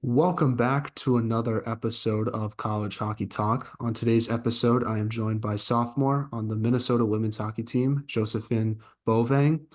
Welcome back to another episode of College Hockey Talk. On today's episode, I am joined by sophomore on the Minnesota women's hockey team, Josefin Bouveng.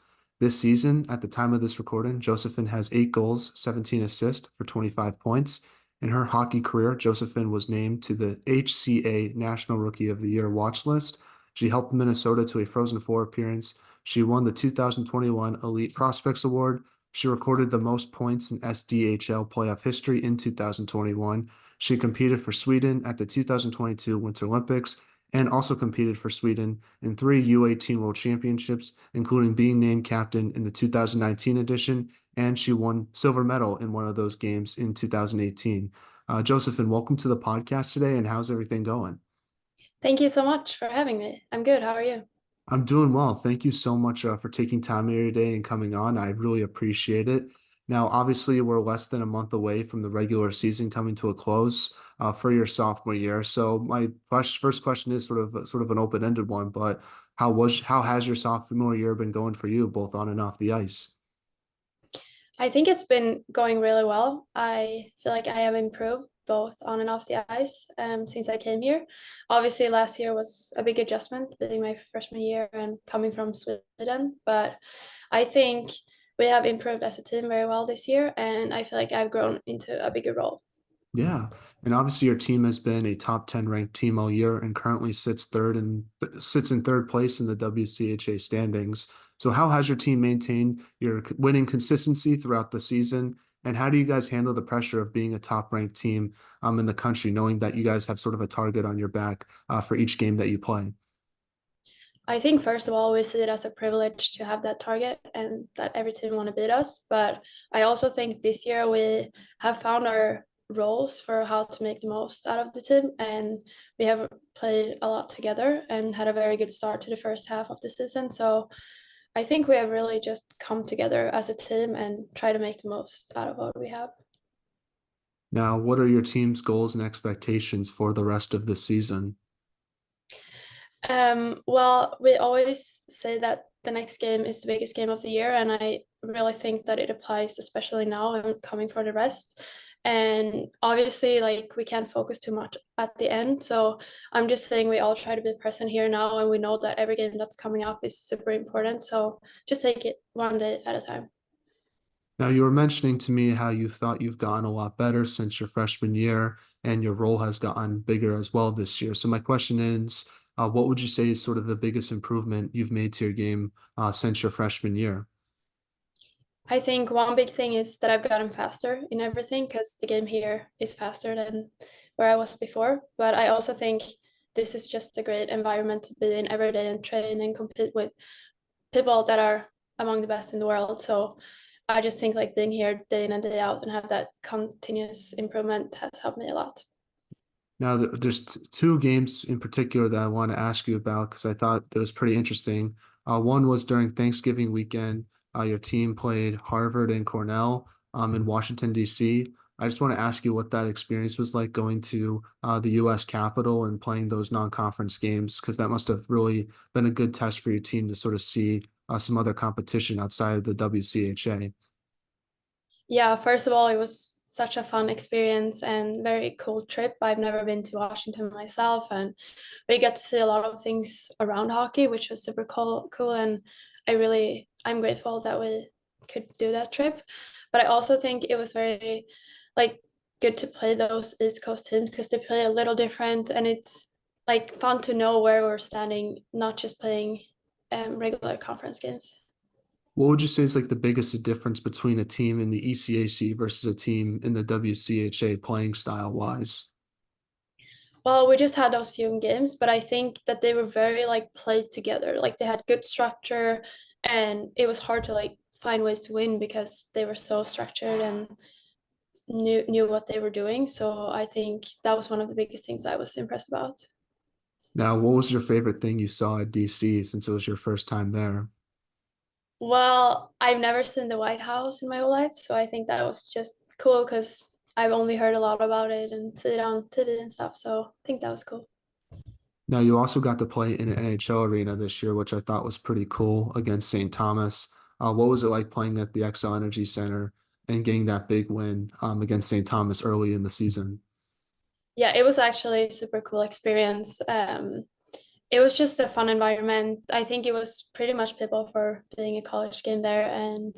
This season, at the time of this recording, Josefin has 8 goals, 17 assists for 25 points. In her hockey career, Josefin was named to the HCA National Rookie of the Year watch list. She helped Minnesota to a Frozen Four appearance. She won the 2021 Elite Prospects Award. She recorded the most points in SDHL playoff history in 2021. She competed for Sweden at the 2022 Winter Olympics and also competed for Sweden in three U18 World Championships, including being named captain in the 2019 edition, and she won silver medal in one of those games in 2018. Josefin, welcome to the podcast today, and how's everything going? Thank you so much for having me. I'm good. How are you? I'm doing well. Thank you so much for taking time here today and coming on. I really appreciate it. Now, obviously, we're less than a month away from the regular season coming to a close for your sophomore year. So, my first question is sort of an open-ended one, but how has your sophomore year been going for you, both on and off the ice? I think it's been going really well. I feel like I have improved both on and off the ice since I came here. Obviously, last year was a big adjustment, being my freshman year and coming from Sweden. But I think we have improved as a team very well this year, and I feel like I've grown into a bigger role. Yeah, and obviously your team has been a top 10 ranked team all year and currently sits in third place in the WCHA standings. So how has your team maintained your winning consistency throughout the season? And how do you guys handle the pressure of being a top ranked team in the country, knowing that you guys have sort of a target on your back for each game that you play? I think first of all, we see it as a privilege to have that target and that every team want to beat us. But I also think this year we have found our roles for how to make the most out of the team, and we have played a lot together and had a very good start to the first half of the season. So I think we have really just come together as a team and try to make the most out of what we have. Now, what are your team's goals and expectations for the rest of the season? Well, we always say that the next game is the biggest game of the year, and I really think that it applies, especially now and coming for the rest. And obviously, like we can't focus too much at the end. So I'm just saying we all try to be present here now, and we know that every game that's coming up is super important. So just take it one day at a time. Now, you were mentioning to me how you thought you've gotten a lot better since your freshman year, and your role has gotten bigger as well this year. So, my question is, what would you say is sort of the biggest improvement you've made to your game since your freshman year? I think one big thing is that I've gotten faster in everything because the game here is faster than where I was before. But I also think this is just a great environment to be in every day and train and compete with people that are among the best in the world. So I just think like being here day in and day out and have that continuous improvement has helped me a lot. Now, there's two games in particular that I want to ask you about because I thought that was pretty interesting. One was during Thanksgiving weekend. Your team played Harvard and Cornell in Washington, D.C. I just want to ask you what that experience was like going to the U.S. Capitol and playing those non-conference games, because that must have really been a good test for your team to sort of see some other competition outside of the WCHA. Yeah, first of all, it was such a fun experience and very cool trip. I've never been to Washington myself, and we got to see a lot of things around hockey, which was super cool. And I'm grateful that we could do that trip. But I also think it was very like good to play those East Coast teams because they play a little different, and it's like fun to know where we're standing, not just playing regular conference games. What would you say is like the biggest difference between a team in the ECAC versus a team in the WCHA playing style wise? Well, we just had those few games, but I think that they were very like played together. Like they had good structure, and it was hard to like find ways to win because they were so structured and knew what they were doing. So I think that was one of the biggest things I was impressed about. Now, what was your favorite thing you saw at DC since it was your first time there? Well, I've never seen the White House in my whole life, so I think that was just cool because I've only heard a lot about it and see it on TV and stuff. So I think that was cool. Now, you also got to play in an NHL arena this year, which I thought was pretty cool against St. Thomas. What was it like playing at the XL Energy Center and getting that big win against St. Thomas early in the season. Yeah, it was actually a super cool experience. It was just a fun environment. I think it was pretty much people for being a college game there, and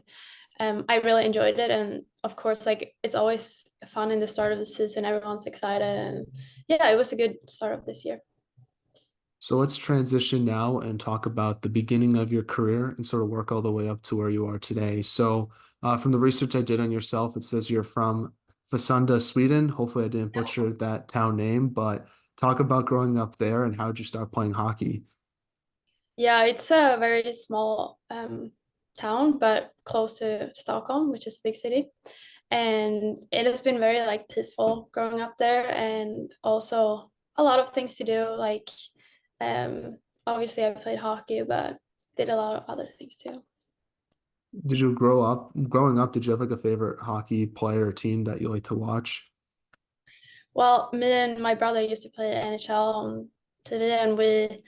I really enjoyed it. And of course, like it's always fun in the start of the season. Everyone's excited, and yeah, it was a good start of this year. So let's transition now and talk about the beginning of your career and sort of work all the way up to where you are today. So, from the research I did on yourself, it says you're from Fasunda, Sweden. Hopefully, I didn't butcher that town name, but talk about growing up there and how did you start playing hockey? Yeah, it's a very small town, but close to Stockholm, which is a big city. And it has been very like peaceful growing up there, and also a lot of things to do. Like, obviously, I played hockey, but did a lot of other things too. Did you growing up, did you have like a favorite hockey player or team that you like to watch? Well, me and my brother used to play NHL on TV, and we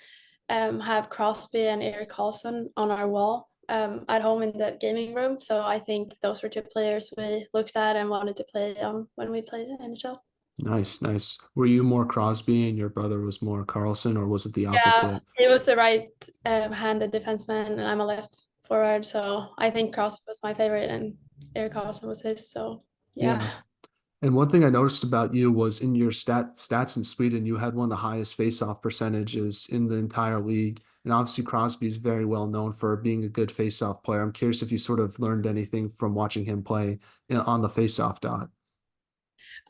have Crosby and Eric Carlson on our wall at home in the gaming room. So I think those were two players we looked at and wanted to play on when we played NHL. Nice, nice. Were you more Crosby and your brother was more Carlson, or was it the Yeah, opposite? he was a right-handed defenseman, and I'm a left forward. So I think Crosby was my favorite, and Eric Carlson was his. So yeah. Yeah. And one thing I noticed about you was in your stats in Sweden, you had one of the highest face-off percentages in the entire league. And obviously Crosby is very well known for being a good face-off player. I'm curious if you sort of learned anything from watching him play on the face-off dot.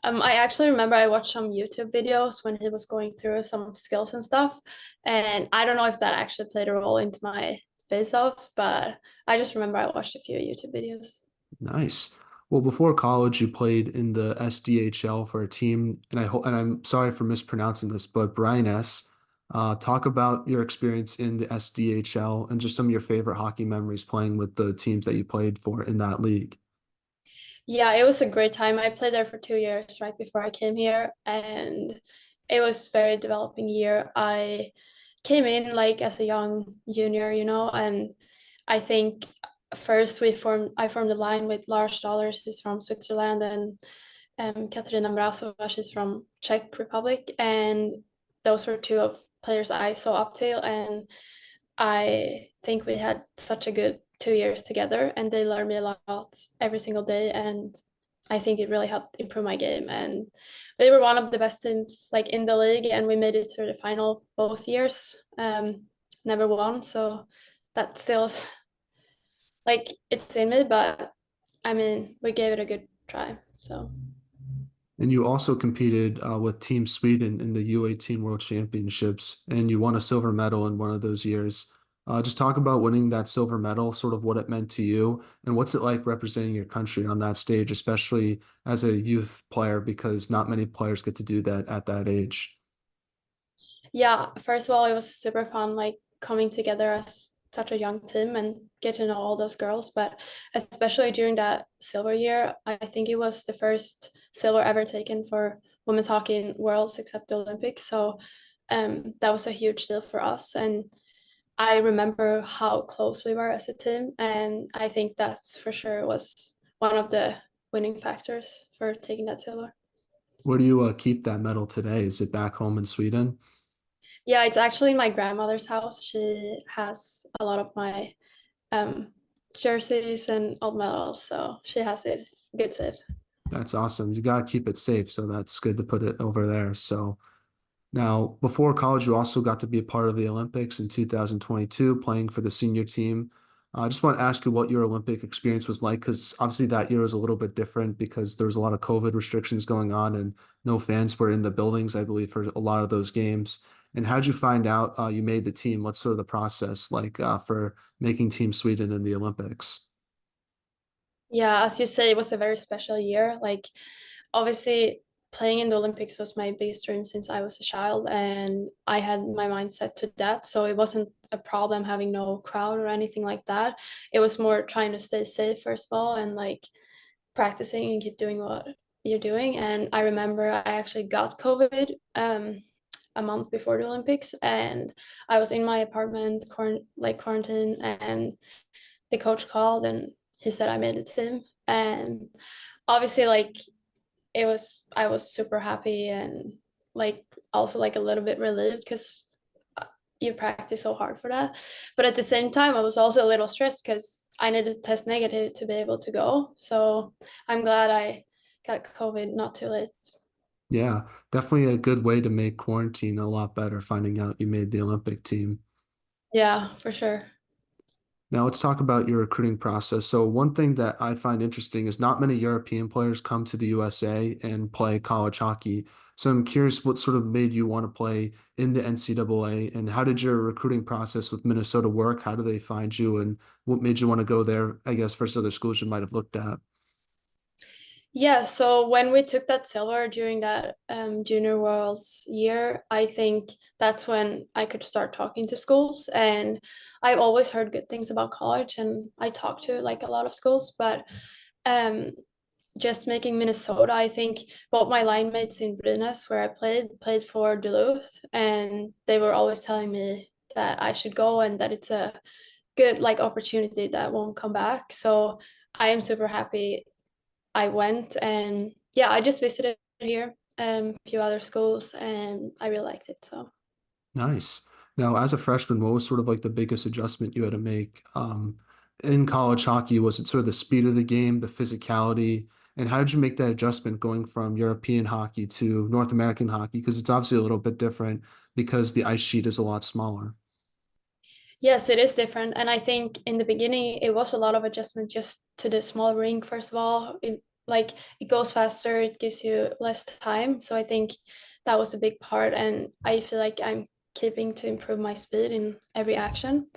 I actually remember I watched some YouTube videos when he was going through some skills and stuff, and I don't know if that actually played a role into my face-offs, but I just remember I watched a few YouTube videos. Nice. Well, before college, you played in the SDHL for a team, and I'm sorry for mispronouncing this, but Brian S. Talk about your experience in the SDHL and just some of your favorite hockey memories playing with the teams that you played for in that league. Yeah, it was a great time. I played there for 2 years right before I came here, and it was very developing year. I came in like as a young junior, and I think first I formed a line with Lars Dollars, he's from Switzerland, and Katarina Mrazova, she's from Czech Republic, and those were two of players I saw up to, and I think we had such a good 2 years together, and they learned me a lot every single day, and I think it really helped improve my game. And we were one of the best teams like in the league, and we made it to the final both years. Never won, so that still is like it's in me, but I mean we gave it a good try. So And you also competed with Team Sweden in the U18 World Championships, and you won a silver medal in one of those years. Just talk about winning that silver medal, sort of what it meant to you, and what's it like representing your country on that stage, especially as a youth player, because not many players get to do that at that age. yeah, first of all, it was super fun, like coming together as such a young team and get to know all those girls. But especially during that silver year, I think it was the first silver ever taken for women's hockey in worlds except the Olympics. So that was a huge deal for us. And I remember how close we were as a team. And I think that's for sure was one of the winning factors for taking that silver. Where do you keep that medal today? Is it back home in Sweden? Yeah, it's actually in my grandmother's house. She has a lot of my um jerseys and old medals, so she has it. Gets it. That's awesome. You gotta keep it safe, so that's good to put it over there. So now, before college, you also got to be a part of the Olympics in 2022, playing for the senior team. I just want to ask you what your Olympic experience was like, because obviously that year was a little bit different because there was a lot of COVID restrictions going on and no fans were in the buildings, I believe, for a lot of those games. And how'd you find out you made the team? What's sort of the process like for making Team Sweden in the Olympics? Yeah, as you say, it was a very special year. Like obviously playing in the Olympics was my biggest dream since I was a child, and I had my mind set to that. So it wasn't a problem having no crowd or anything like that. It was more trying to stay safe first of all, and like practicing and keep doing what you're doing. And I remember I actually got COVID a month before the Olympics, and I was in my apartment, quarantine, and the coach called and he said I made the team. And obviously, like I was super happy and like also like a little bit relieved because you practice so hard for that. But at the same time, I was also a little stressed because I needed to test negative to be able to go. So I'm glad I got COVID not too late. Yeah, definitely a good way to make quarantine a lot better, finding out you made the Olympic team. Yeah, for sure. Now let's talk about your recruiting process. So one thing that I find interesting is not many European players come to the USA and play college hockey. So I'm curious what sort of made you want to play in the NCAA, and how did your recruiting process with Minnesota work? How do they find you, and what made you want to go there, I guess, versus other schools you might have looked at? Yeah, so when we took that silver during that Junior Worlds year, I think that's when I could start talking to schools. And I've always heard good things about college, and I talked to like a lot of schools, but um, just making Minnesota, I think both my line mates in Brynäs, where I played for Duluth, and they were always telling me that I should go and that it's a good like opportunity that won't come back. So I am super happy I went, and yeah, I just visited here a few other schools and I really liked it. So Nice. Now, as a freshman, what was sort of like the biggest adjustment you had to make in college hockey? Was it sort of the speed of the game, the physicality, and how did you make that adjustment going from European hockey to North American hockey? Because it's obviously a little bit different because the ice sheet is a lot smaller. yes, it is different. And I think in the beginning it was a lot of adjustment just to the small rink, first of all. Like it goes faster, it gives you less time. So I think that was a big part. And I feel like I'm keeping to improve my speed in every action.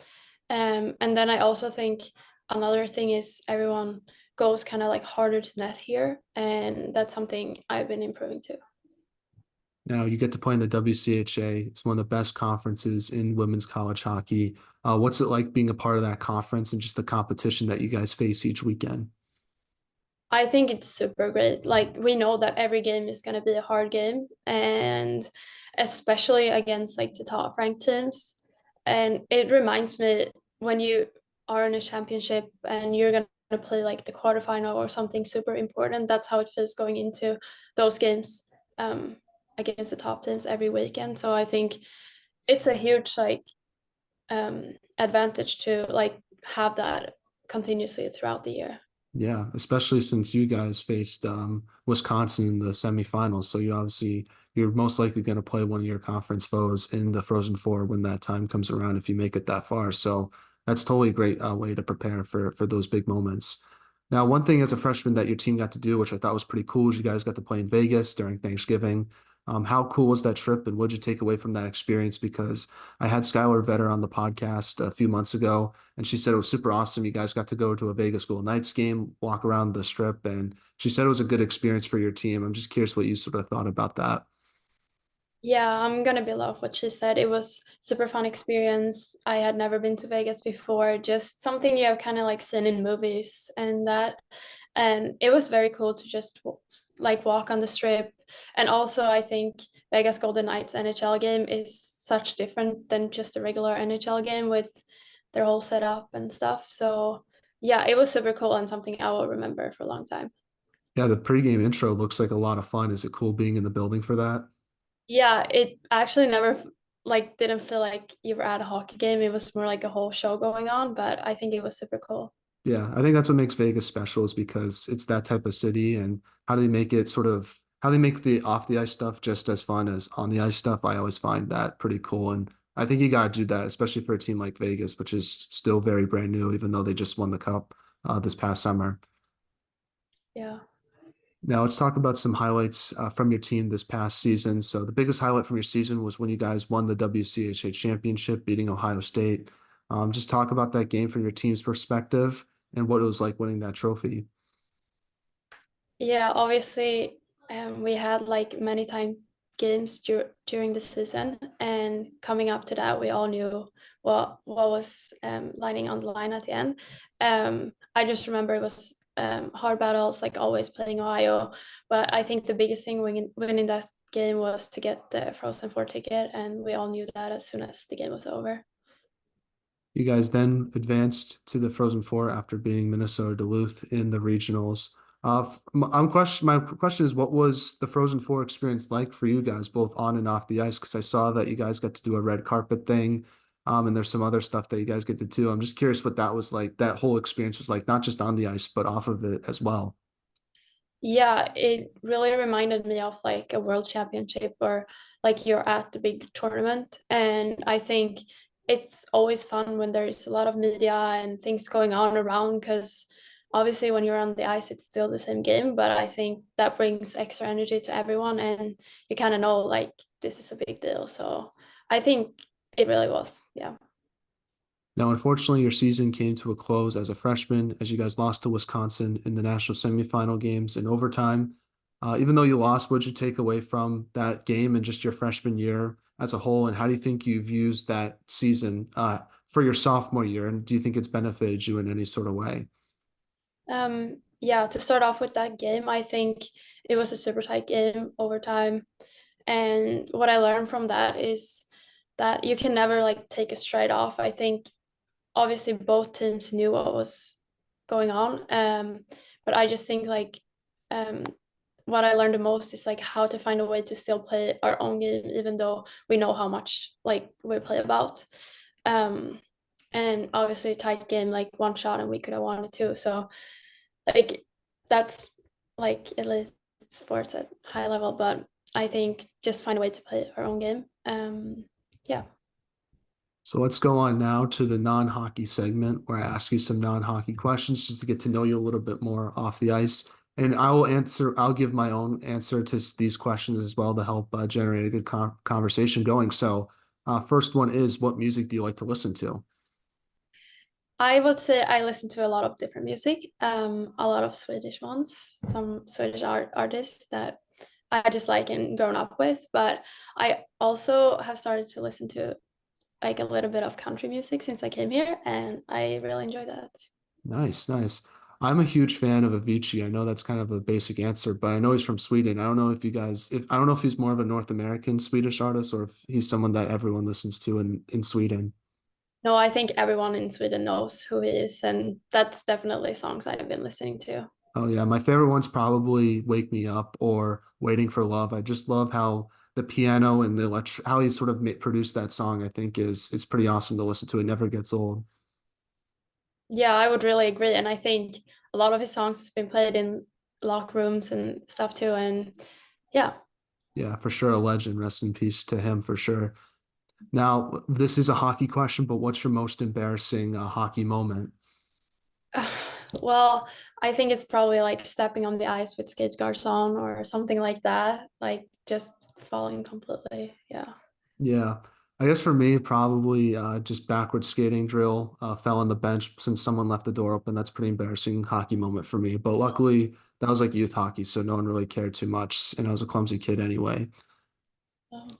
And then I also think another thing is everyone goes kind of like harder to net here. And that's something I've been improving too. Now, you get to play in the WCHA. It's one of the best conferences in women's college hockey. What's it like being a part of that conference and just the competition that you guys face each weekend? I think it's super great. Like we know that every game is going to be a hard game, and especially against like the top ranked teams. And it reminds me when you are in a championship and you're going to play like the quarterfinal or something super important. That's how it feels going into those games um, against the top teams every weekend. So I think it's a huge like advantage to like have that continuously throughout the year. Yeah, especially since you guys faced Wisconsin in the semifinals. So you're most likely going to play one of your conference foes in the Frozen Four when that time comes around if you make it that far. So that's totally a great way to prepare for those big moments. Now, one thing as a freshman that your team got to do, which I thought was pretty cool, is you guys got to play in Vegas during Thanksgiving. How cool was that trip, and what did you take away from that experience? Because I had Skylar Vetter on the podcast a few months ago, and she said it was super awesome. You guys got to go to a Vegas Golden Knights game, walk around the strip, and she said it was a good experience for your team. I'm just curious what you sort of thought about that. Yeah, I'm gonna build off what she said. It was super fun experience. I had never been to Vegas before, just something you have kind of like seen in movies and that. And it was very cool to just like walk on the strip. And also, I think Vegas Golden Knights NHL game is such different than just a regular NHL game with their whole setup and stuff. So yeah, it was super cool and something I will remember for a long time. Yeah, the pregame intro looks like a lot of fun. Is it cool being in the building for that? Yeah, it actually never like didn't feel like you were at a hockey game. It was more like a whole show going on, but I think it was super cool. Yeah, I think that's what makes Vegas special is because it's that type of city, and how they make it sort of how they make the off the ice stuff just as fun as on the ice stuff. I always find that pretty cool. And I think you got to do that, especially for a team like Vegas, which is still very brand new, even though they just won the cup this past summer. Yeah. Now let's talk about some highlights from your team this past season. So the biggest highlight from your season was when you guys won the WCHA championship, beating Ohio State. Just talk about that game from your team's perspective and what it was like winning that trophy. Yeah, obviously, we had like many time games during the season, and coming up to that, we all knew what was lining on the line at the end. I just remember it was hard battles, like always playing Ohio, but I think the biggest thing winning that game was to get the Frozen Four ticket, and we all knew that as soon as the game was over. You guys then advanced to the Frozen Four after beating Minnesota Duluth in the regionals. My question is, what was the Frozen Four experience like for you guys, both on and off the ice? Because I saw that you guys got to do a red carpet thing, and there's some other stuff that you guys get to do. I'm just curious what that was like. That whole experience was like, not just on the ice, but off of it as well. Yeah, it really reminded me of like a world championship or like you're at the big tournament. And I think it's always fun when there's a lot of media and things going on around because obviously when you're on the ice, it's still the same game. But I think that brings extra energy to everyone and you kind of know like this is a big deal. So I think it really was. Yeah. Now, unfortunately, your season came to a close as a freshman as you guys lost to Wisconsin in the national semifinal games in overtime. Even though you lost, what'd you take away from that game and just your freshman year as a whole? And how do you think you've used that season for your sophomore year? And do you think it's benefited you in any sort of way? Yeah, to start off with that game, I think it was a super tight game overtime. And what I learned from that is that you can never like take a stride off. I think obviously both teams knew what was going on. But I just think like um what I learned the most is like how to find a way to still play our own game, even though we know how much like we play about. Um and obviously tight game, like one shot and we could have won it too. So like that's like elite sports at high level, but I think just find a way to play our own game. Yeah. So let's go on now to the non-hockey segment where I ask you some non-hockey questions just to get to know you a little bit more off the ice. And I'll give my own answer to these questions as well to help generate a good conversation going. So, first one is, what music do you like to listen to? I would say I listen to a lot of different music, a lot of Swedish ones, some Swedish artists that I just like and grown up with. But I also have started to listen to like a little bit of country music since I came here, and I really enjoy that. Nice, nice. I'm a huge fan of Avicii. I know that's kind of a basic answer, but I know he's from Sweden. I don't know if you guys, if I don't know if he's more of a North American Swedish artist or if he's someone that everyone listens to in Sweden. No, I think everyone in Sweden knows who he is, and that's definitely songs I've been listening to. Oh yeah, my favorite one's probably "Wake Me Up" or "Waiting for Love." I just love how the piano and the how he sort of produced that song. I think is it's pretty awesome to listen to. It never gets old. Yeah, I would really agree. And I think a lot of his songs has been played in locker rooms and stuff too. And yeah. Yeah, for sure, a legend. Rest in peace to him for sure. Now, this is a hockey question, but what's your most embarrassing hockey moment? Well, I think it's probably like stepping on the ice with skate guards on or something like that. Like just falling completely. Yeah. Yeah, I guess for me, probably just backward skating drill. Fell on the bench since someone left the door open. That's pretty embarrassing hockey moment for me. But luckily, that was like youth hockey, so no one really cared too much, and I was a clumsy kid anyway. Um,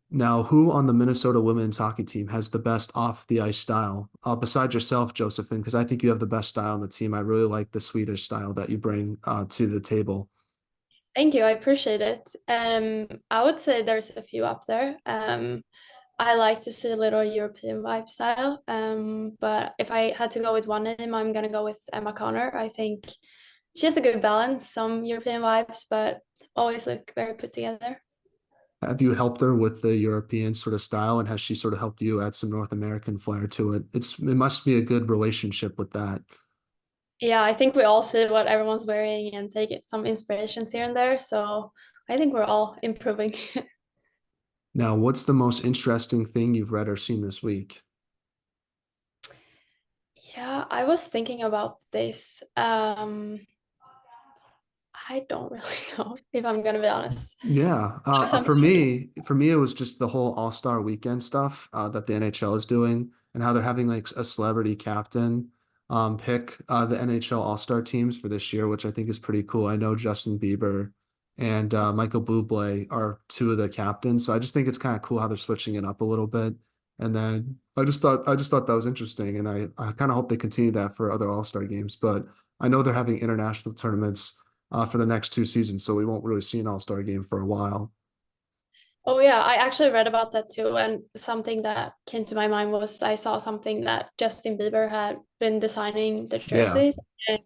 Now, who on the Minnesota women's hockey team has the best off the ice style? Besides yourself, Josefin, because I think you have the best style on the team. I really like the Swedish style that you bring to the table. Thank you. I appreciate it. I would say there's a few up there. I like to see a little European vibe style. But if I had to go with one name, I'm gonna go with Emma Connor. I think she has a good balance, some European vibes, but always look very put together. Have you helped her with the European sort of style, and has she sort of helped you add some North American flair to it? It must be a good relationship with that. Yeah, I think we all see what everyone's wearing and take it some inspirations here and there. So I think we're all improving. Now, what's the most interesting thing you've read or seen this week? Yeah, I was thinking about this. I don't really know if I'm gonna be honest. Yeah, Something. for me, it was just the whole All-Star Weekend stuff that the NHL is doing, and how they're having like a celebrity captain pick the NHL All-Star teams for this year, which I think is pretty cool. I know Justin Bieber and Michael Bublé are two of the captains, so I just think it's kind of cool how they're switching it up a little bit. And then I just thought that was interesting, and I kind of hope they continue that for other All-Star games. But I know they're having international tournaments for the next two seasons, so we won't really see an All-Star game for a while. Oh yeah, I actually read about that too, and something that came to my mind was I saw something that Justin Bieber had been designing the Yeah, jerseys. And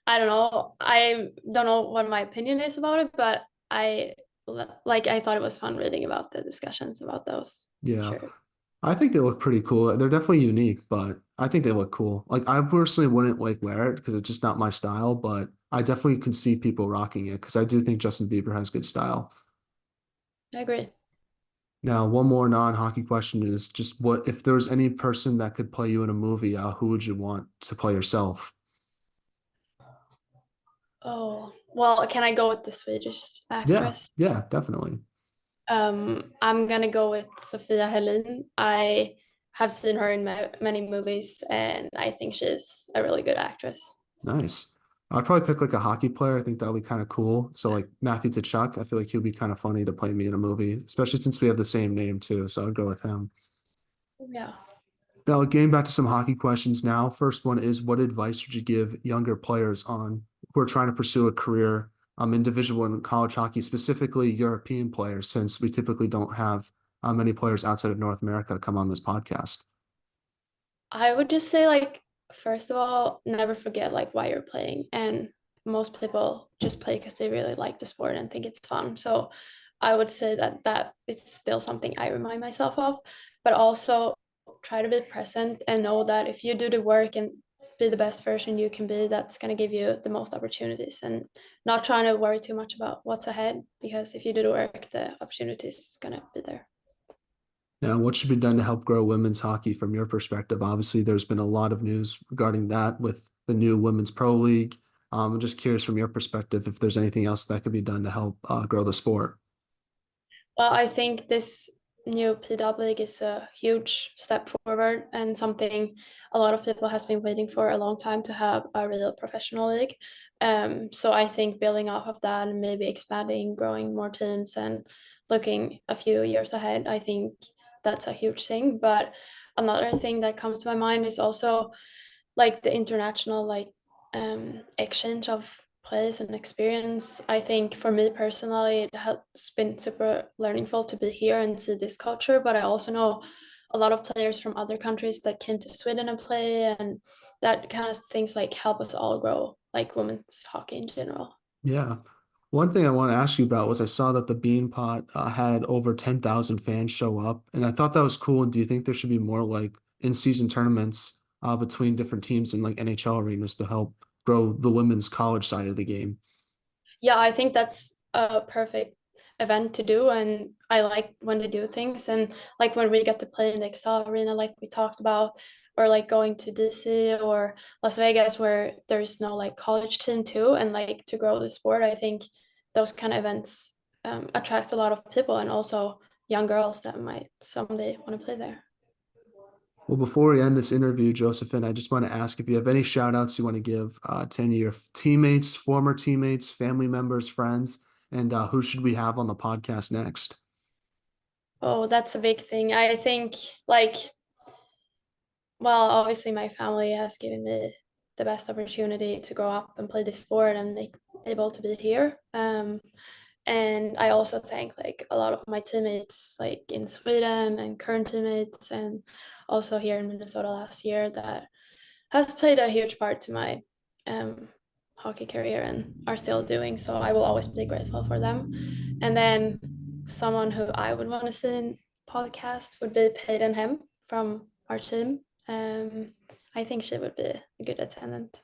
I don't know what my opinion is about it, but I I thought it was fun reading about the discussions about those yeah. shirts. I think they look pretty cool. They're definitely unique, but I think they look cool. Like I personally wouldn't like wear it because it's just not my style, but I definitely can see people rocking it because I do think Justin Bieber has good style. I agree. Now, one more non-hockey question is just what if there was any person that could play you in a movie, who would you want to play yourself? Oh, well, can I go with the Swedish Yeah, actress? yeah, definitely. I'm gonna go with Sofia Helin. I have seen her in many movies, and I think she's a really good actress. Nice. I'd probably pick like a hockey player. I think that would be kind of cool. So like Matthew Tkachuk, I feel like he would be kind of funny to play me in a movie, especially since we have the same name too. So I'd go with him. Yeah. Now, getting back to some hockey questions now. First one is what advice would you give younger players on who are trying to pursue a career in Division One college hockey, specifically European players, since we typically don't have many players outside of North America come on this podcast? I would just say first of all, never forget why you're playing. And most people just play because they really like the sport and think it's fun. So I would say that it's still something I remind myself of, but also try to be present and know that if you do the work and be the best version you can be, that's going to give you the most opportunities, and not trying to worry too much about what's ahead, because if you do the work, the opportunities going to be there. Now, what should be done to help grow women's hockey from your perspective? Obviously, there's been a lot of news regarding that with the new Women's Pro League. I'm just curious from your perspective if there's anything else that could be done to help grow the sport. Well, I think this new PW League is a huge step forward and something a lot of people has been waiting for a long time, to have a real professional league. So I think building off of that and maybe expanding, growing more teams, and looking a few years ahead, I think that's a huge thing. But another thing that comes to my mind is also the international exchange of place and experience. I think for me personally, it has been super learningful to be here and see this culture, but I also know a lot of players from other countries that came to Sweden and play, and that kind of things help us all grow, like women's hockey in general. Yeah. One thing I want to ask you about was I saw that the Bean Pot had over 10,000 fans show up, and I thought that was cool. And do you think there should be more like in-season tournaments between different teams in like NHL arenas to help grow the women's college side of the game? Yeah, I think that's a perfect event to do, and I like when they do things, and like when we get to play in the Excel Arena, like we talked about, or like going to DC or Las Vegas where there's no college team too, and to grow the sport, I think those kind of events attract a lot of people, and also young girls that might someday want to play there. Well, before we end this interview, Josephine, I just want to ask if you have any shout outs you want to give to any of your teammates, former teammates, family members, friends, and who should we have on the podcast next? Oh, that's a big thing. I think like well, obviously my family has given me the best opportunity to grow up and play this sport and be able to be here. And I also thank a lot of my teammates in Sweden and current teammates, and also here in Minnesota last year, that has played a huge part to my um, hockey career and are still doing. So I will always be grateful for them. And then someone who I would want to see in podcast would be Peyton Hem from our team. I think she would be a good attendant.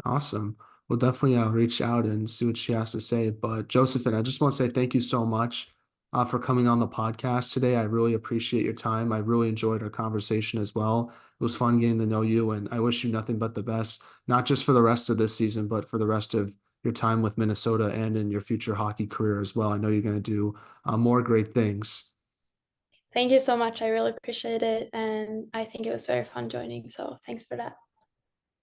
Awesome. We'll definitely reach out and see what she has to say. But Josephine, I just want to say thank you so much for coming on the podcast today. I really appreciate your time. I really enjoyed our conversation as well. It was fun getting to know you, and I wish you nothing but the best, not just for the rest of this season, but for the rest of your time with Minnesota and in your future hockey career as well. I know you're going to do more great things. Thank you so much. I really appreciate it. And I think it was very fun joining. So thanks for that.